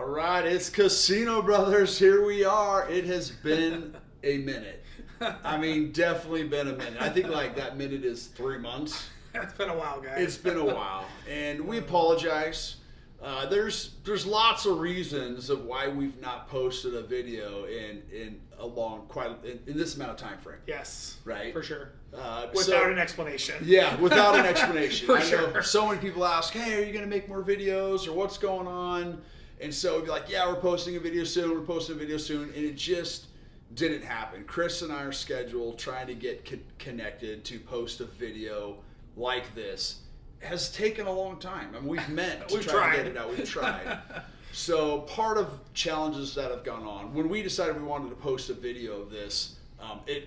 All right, it's Casino Brothers. Here we are. It has been a minute. I mean, definitely been a minute. I think like that minute is 3 months. It's been a while, guys. It's been a while, and we apologize. There's lots of reasons of why we've not posted a video in this amount of time frame. Yes, right, for sure. Without an explanation. Yeah, without an explanation. For I know sure. so many people ask, "Hey, are you going to make more videos, or what's going on?" And so we'd be like, "Yeah, we're posting a video soon. We're posting a video soon," and it just didn't happen. Chris and I are scheduled trying to get connected to post a video like this. Has taken a long time. I mean, we've met to try to get it out. We've tried. So part of challenges that have gone on, when we decided we wanted to post a video of this,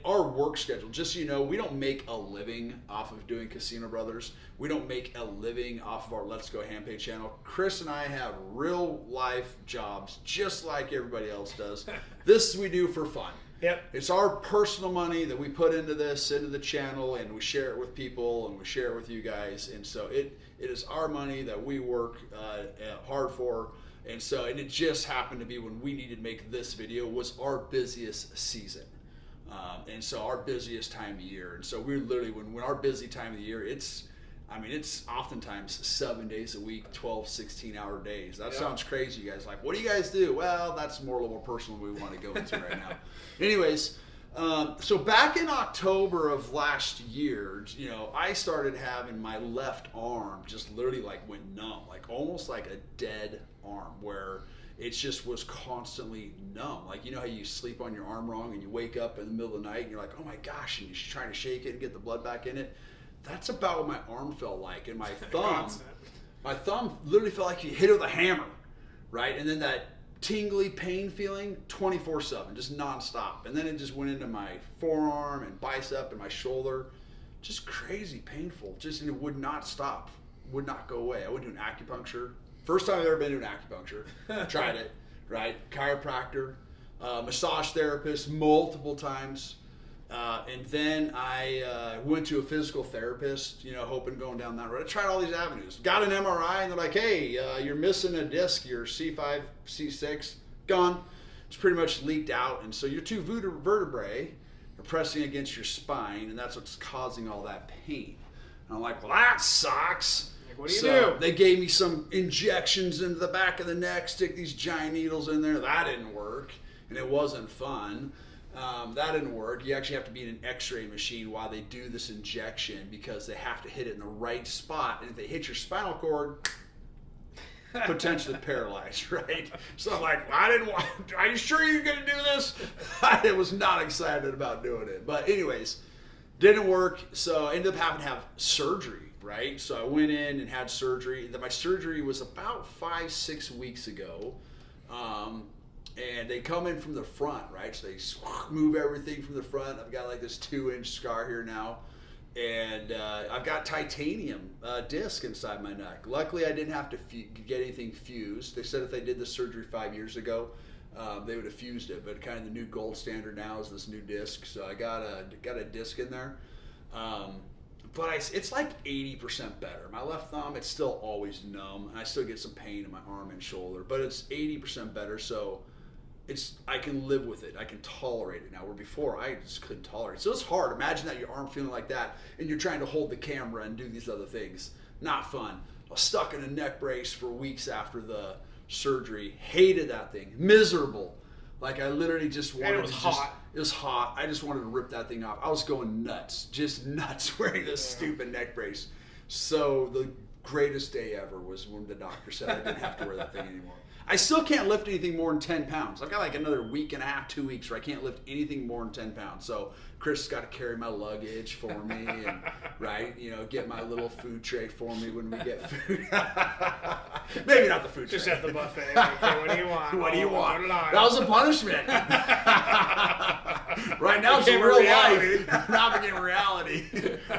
our work schedule, just so you know, we don't make a living off of doing Casino Brothers. We don't make a living off of our Let's Go Handpay channel. Chris and I have real life jobs just like everybody else does. This we do for fun. Yep. It's our personal money that we put into the channel, and we share it with people, and we share it with you guys. And so it is our money that we work hard for. And it just happened to be when we needed to make this video was our busiest season. And so our busiest time of year. And so we're literally, when our busy time of the year, it's oftentimes 7 days a week, 12, 16-hour days. That sounds crazy, you guys. Like, what do you guys do? Well, that's more a little personal we want to go into right now. Anyways, so back in October of last year, I started having my left arm just literally like went numb, like almost like a dead arm, where it just was constantly numb. Like, you know how you sleep on your arm wrong and you wake up in the middle of the night and you're like, oh my gosh, and you're trying to shake it and get the blood back in it. That's about what my arm felt like. And my thumb literally felt like you hit it with a hammer, right? And then that tingly pain feeling 24/7, just nonstop. And then it just went into my forearm and bicep and my shoulder. Just crazy painful. Just, and it would not stop, would not go away. I went to an acupuncture. First time I've ever been to an acupuncture. Tried it, right? Chiropractor, massage therapist multiple times. And then I went to a physical therapist, hoping going down that road. I tried all these avenues. Got an MRI, and they're like, hey, you're missing a disc. Your C5, C6, gone. It's pretty much leaked out. And so your two vertebrae are pressing against your spine, and that's what's causing all that pain. And I'm like, well, that sucks. What do you do? They gave me some injections into the back of the neck, stick these giant needles in there. That didn't work, and it wasn't fun. That didn't work. You actually have to be in an x-ray machine while they do this injection, because they have to hit it in the right spot. And if they hit your spinal cord, potentially paralyzed, right? So I'm like, are you sure you're going to do this? I was not excited about doing it. But anyways, didn't work. So I ended up having to have surgery, right? So I went in and had surgery. My surgery was about 5-6 weeks ago. And they come in from the front, right? So they move everything from the front. I've got like this 2-inch scar here now. And I've got titanium disc inside my neck. Luckily, I didn't have to get anything fused. They said if they did this surgery 5 years ago, they would have fused it. But kind of the new gold standard now is this new disc. So I got a disc in there. But it's like 80% better. My left thumb, it's still always numb. And I still get some pain in my arm and shoulder. But it's 80% better. So I can live with it. I can tolerate it now, where before I just couldn't tolerate it. So it's hard. Imagine that your arm feeling like that, and you're trying to hold the camera and do these other things. Not fun. I was stuck in a neck brace for weeks after the surgery. Hated that thing. Miserable. Like, I literally just wanted it was hot. It was hot. I just wanted to rip that thing off. I was going nuts. Just nuts wearing this stupid neck brace. So the greatest day ever was when the doctor said I didn't have to wear that thing anymore. I still can't lift anything more than 10 pounds. I've got like another week and a half, 2 weeks where I can't lift anything more than 10 pounds. So Chris has got to carry my luggage for me and, right, get my little food tray for me when we get food. Maybe not the food tray. Just at the buffet. Okay, what do you want? What do you want? That was a punishment. Right now it's a real life. Now it became reality.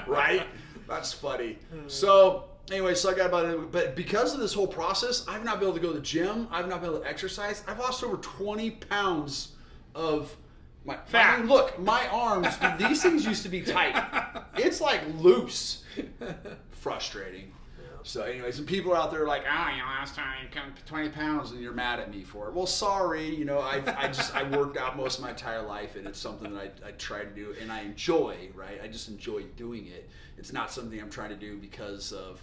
Right? That's funny. So anyway, so I got about it. But because of this whole process, I've not been able to go to the gym. I've not been able to exercise. I've lost over 20 pounds of my fat. I mean, look, my arms, these things used to be tight. It's like loose. Frustrating. So anyways, and people out there are like, last time you come 20 pounds and you're mad at me for it. Well, sorry, I worked out most of my entire life, and it's something that I try to do and I enjoy, right? I just enjoy doing it. It's not something I'm trying to do because of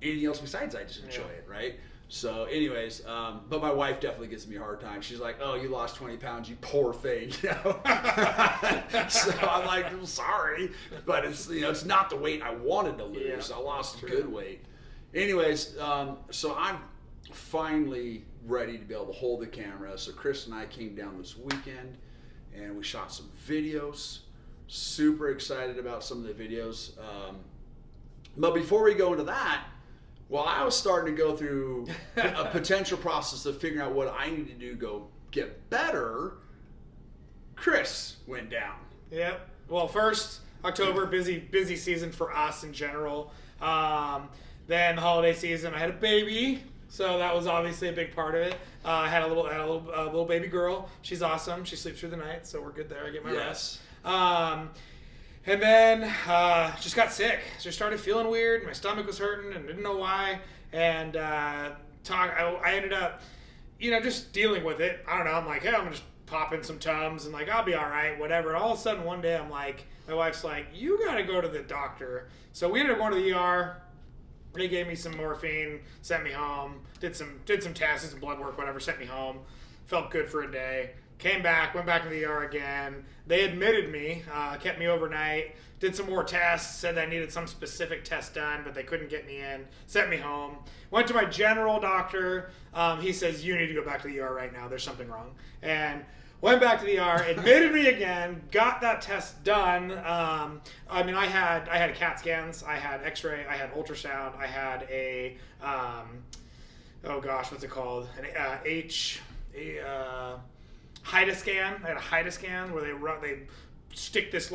anything else besides I just enjoy it, right? So anyways, but my wife definitely gives me a hard time. She's like, oh, you lost 20 pounds, you poor thing. So I'm like, I'm sorry, but it's not the weight I wanted to lose. I lost a good weight. Anyways, so I'm finally ready to be able to hold the camera. So Chris and I came down this weekend and we shot some videos. Super excited about some of the videos. But before we go into that, while I was starting to go through a potential process of figuring out what I need to do to go get better, Chris went down. Yep. Well, first, October, busy season for us in general. Then the holiday season, I had a baby, so that was obviously a big part of it. I had a little baby girl. She's awesome. She sleeps through the night, so we're good there. I get my rest. And then just got sick. Just started feeling weird. My stomach was hurting and didn't know why. And I ended up, just dealing with it. I don't know. I'm like, hey, I'm going to just pop in some Tums and like, I'll be all right, whatever. And all of a sudden one day I'm like, my wife's like, you got to go to the doctor. So we ended up going to the ER. They gave me some morphine, sent me home, did some tests, some blood work, whatever, sent me home. Felt good for a day. Came back, went back to the ER again. They admitted me, kept me overnight, did some more tests, said I needed some specific test done, but they couldn't get me in, sent me home. Went to my general doctor. He says, you need to go back to the ER right now. There's something wrong. And went back to the ER, admitted me again, got that test done. I had CAT scans, I had x-ray, I had ultrasound, I had a, what's it called? HIDA scan. I had a HIDA scan where they stick this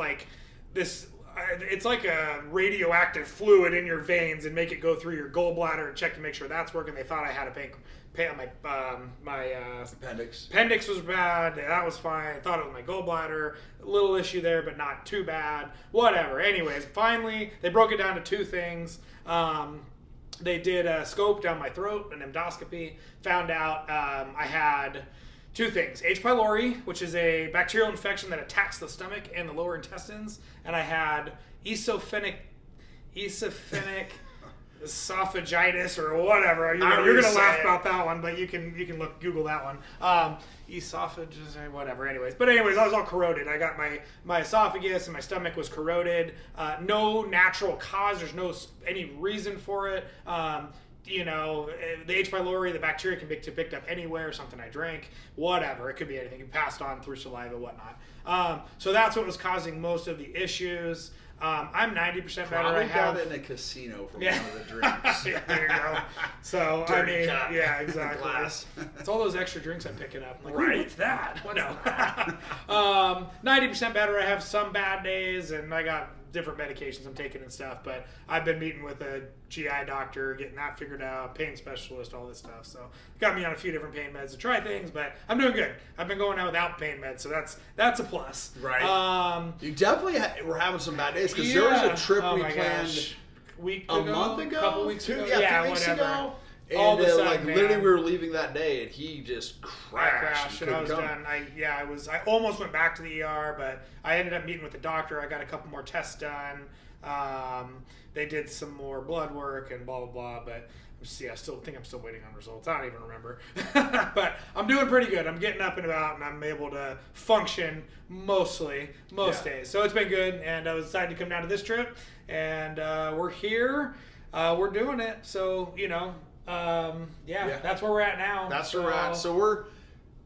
it's like a radioactive fluid in your veins and make it go through your gallbladder and check to make sure that's working. They thought I had my appendix was bad. That was fine. I thought it was my gallbladder. A little issue there, but not too bad. Whatever. Anyways, finally they broke it down to two things. They did a scope down my throat, an endoscopy. Found out I had two things. H. pylori, which is a bacterial infection that attacks the stomach and the lower intestines. And I had esophenic esophagitis or whatever. You're gonna laugh about that one, but you can Google that one. Esophagus, whatever. Anyways, I was all corroded. I got my esophagus and my stomach was corroded. No natural cause. There's any reason for it. The H. pylori, the bacteria can be picked up anywhere, something I drank, whatever. It could be anything. It passed on through saliva, whatnot. So that's what was causing most of the issues. I'm 90% better. I got it in a casino from one of the drinks. There you go. So, Dirty cup. yeah, exactly. Glass. It's all those extra drinks I'm picking up. I'm like, Right. what's that? No. 90% better. I have some bad days, and I got different medications I'm taking and stuff, but I've been meeting with a GI doctor, getting that figured out, pain specialist, all this stuff. So got me on a few different pain meds to try things, but I'm doing good. I've been going out without pain meds, so that's a plus. Right. You definitely were having some bad days because there was a trip we planned a month ago, a couple weeks ago, 2 weeks ago. And all of a sudden, literally we were leaving that day and he just crashed. And I was done. I almost went back to the ER, but I ended up meeting with the doctor. I got a couple more tests done. They did some more blood work and blah blah blah, but I still think I'm still waiting on results. I don't even remember. But I'm doing pretty good. I'm getting up and about and I'm able to function most days. So it's been good, and I was excited to come down to this trip, and we're here. We're doing it. So, that's where we're at now. That's where we're at. So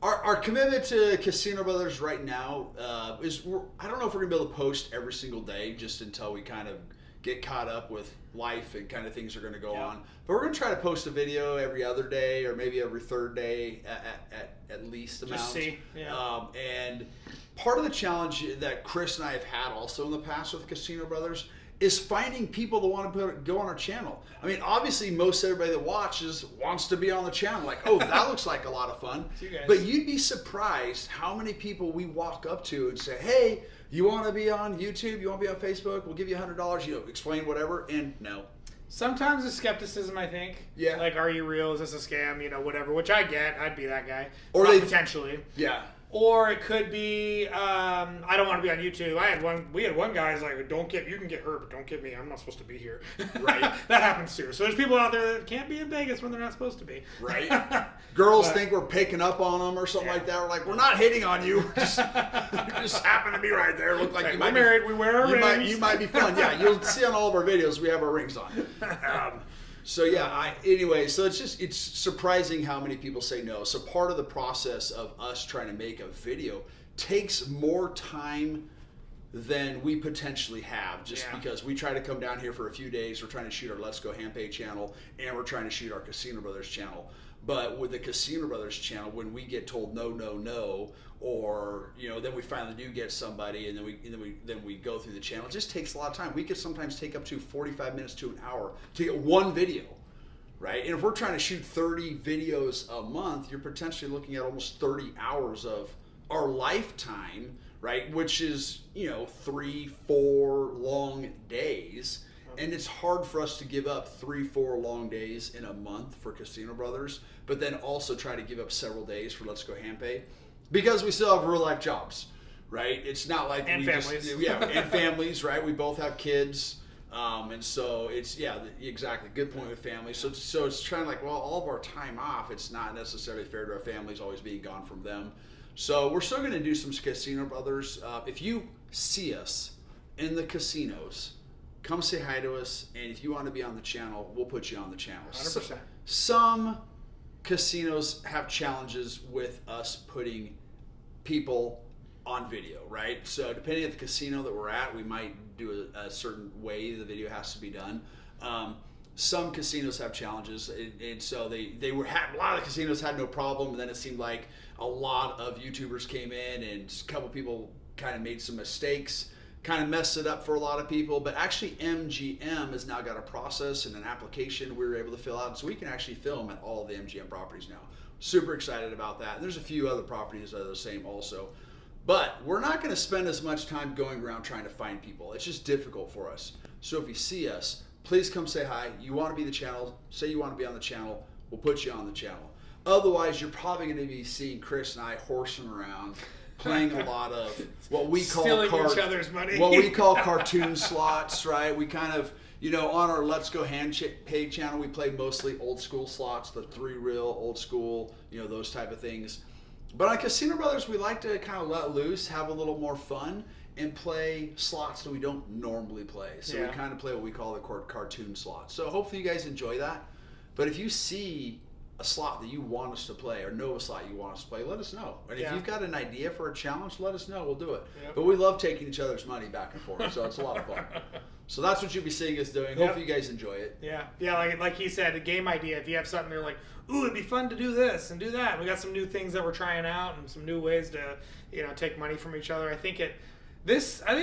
our commitment to Casino Brothers right now is I don't know if we're gonna be able to post every single day just until we kind of get caught up with life and kind of things are going to go on. But we're going to try to post a video every other day or maybe every third day at least amount. Just see. Yeah. And part of the challenge that Chris and I have had also in the past with Casino Brothers is finding people that want to go on our channel. I mean, obviously most everybody that watches wants to be on the channel. Like, oh, that looks like a lot of fun. But you'd be surprised how many people we walk up to and say, hey, you want to be on YouTube? You want to be on Facebook? We'll give you $100. Explain whatever. And no. Sometimes it's skepticism, I think. Yeah. Like, are you real? Is this a scam? Whatever. Which I get. I'd be that guy. Or potentially. Yeah. Or it could be, I don't want to be on YouTube. We had one guy who's like, you can get hurt, but don't get me. I'm not supposed to be here. Right. That happens too. So there's people out there that can't be in Vegas when they're not supposed to be. Right. Girls think we're picking up on them or something like that. We're like, we're not hitting on you. You just happen to be right there. Look like you might be married. We wear our rings. You might be fun. Yeah, you'll see on all of our videos we have our rings on. So yeah, so it's surprising how many people say no. So part of the process of us trying to make a video takes more time than we potentially have, just because we try to come down here for a few days. We're trying to shoot our Let's Go Handpay channel, and we're trying to shoot our Casino Brothers channel. But with the Casino Brothers channel, when we get told no, or then we finally do get somebody, and then we go through the channel. It just takes a lot of time. We could sometimes take up to 45 minutes to an hour to get one video, right? And if we're trying to shoot 30 videos a month, you're potentially looking at almost 30 hours of our lifetime, right? Which is 3-4 long days. And it's hard for us to give up 3-4 long days in a month for Casino Brothers, but then also try to give up several days for Let's Go Handpay, because we still have real life jobs, right? It's not like and families. And families, right? We both have kids, and so it's exactly, good point with families. So it's trying all of our time off. It's not necessarily fair to our families always being gone from them. So we're still going to do some Casino Brothers. If you see us in the casinos, come say hi to us, and if you want to be on the channel, we'll put you on the channel. 100%. Some casinos have challenges with us putting people on video, right? So depending on the casino that we're at, we might do a certain way the video has to be done. Some casinos have challenges, and so a lot of the casinos had no problem, and then it seemed like a lot of YouTubers came in, and a couple people kind of made some mistakes, kind of messed it up for a lot of people. But actually MGM has now got a process and an application we were able to fill out, so we can actually film at all the MGM properties now. Super excited about that. And there's a few other properties that are the same also. But we're not going to spend as much time going around trying to find people. It's just difficult for us. So if you see us, please come say hi. You want to be the channel, say you want to be on the channel, we'll put you on the channel. Otherwise, you're probably going to be seeing Chris and I horsing around, playing a lot of what we call stealing each other's money. What we call cartoon slots, right? We kind of, on our Let's Go Handpay channel, we play mostly old school slots, the 3-reel, old school, those type of things. But on Casino Brothers, we like to kind of let loose, have a little more fun, and play slots that we don't normally play. So we kind of play what we call the cartoon slots. So hopefully you guys enjoy that. But if you see a slot that you want us to play, or know a slot you want us to play, let us know. And if you've got an idea for a challenge, let us know. We'll do it. Yep. But we love taking each other's money back and forth, so it's a lot of fun. So that's what you'll be seeing us doing. Hopefully you guys enjoy it. Yeah. Like he said, a game idea. If you have something, they're like, ooh, it'd be fun to do this and do that. We got some new things that we're trying out, and some new ways to take money from each other. I think it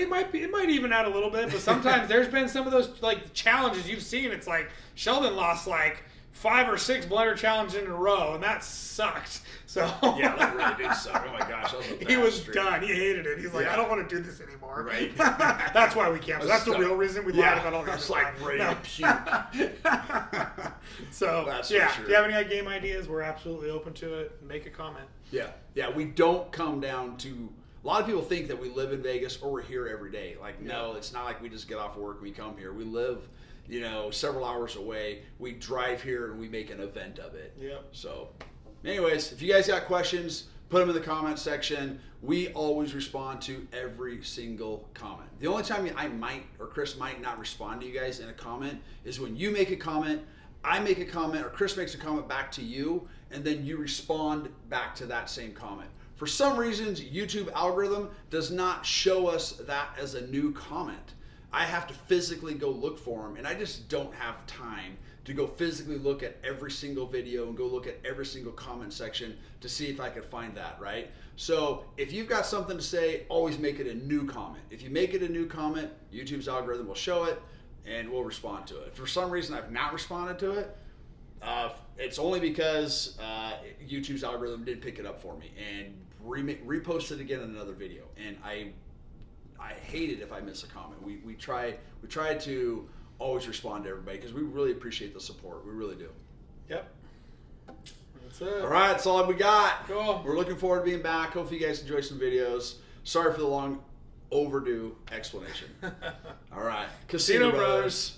might even out a little bit, but sometimes there's been some of those challenges you've seen. It's like Sheldon lost 5 or 6 blender challenges in a row, and that sucked. So yeah, that really did suck. Oh my gosh, he was done. He hated it. He's like, I don't want to do this anymore. Right. That's why we canceled. That's the real reason we lied about all this. It's ready to puke. So that's for sure. If you have any game ideas, we're absolutely open to it. Make a comment. Yeah. We don't come down to. A lot of people think that we live in Vegas or we're here every day. No, it's not like we just get off work and we come here. We live, several hours away. We drive here and we make an event of it. Yep. So, anyways, if you guys got questions, put them in the comment section. We always respond to every single comment. The only time I might, or Chris might not respond to you guys in a comment is when you make a comment, I make a comment, or Chris makes a comment back to you, and then you respond back to that same comment. For some reasons, YouTube algorithm does not show us that as a new comment. I have to physically go look for them, and I just don't have time to go physically look at every single video and go look at every single comment section to see if I can find that, right? So if you've got something to say, always make it a new comment. If you make it a new comment, YouTube's algorithm will show it, and we'll respond to it. If for some reason I've not responded to it, it's only because YouTube's algorithm did pick it up for me and repost it again in another video. And I hate it if I miss a comment. We try to always respond to everybody because we really appreciate the support. We really do. Yep. That's it. All right, that's all we got. Cool. We're looking forward to being back. Hopefully you guys enjoy some videos. Sorry for the long overdue explanation. All right. Casino Brothers.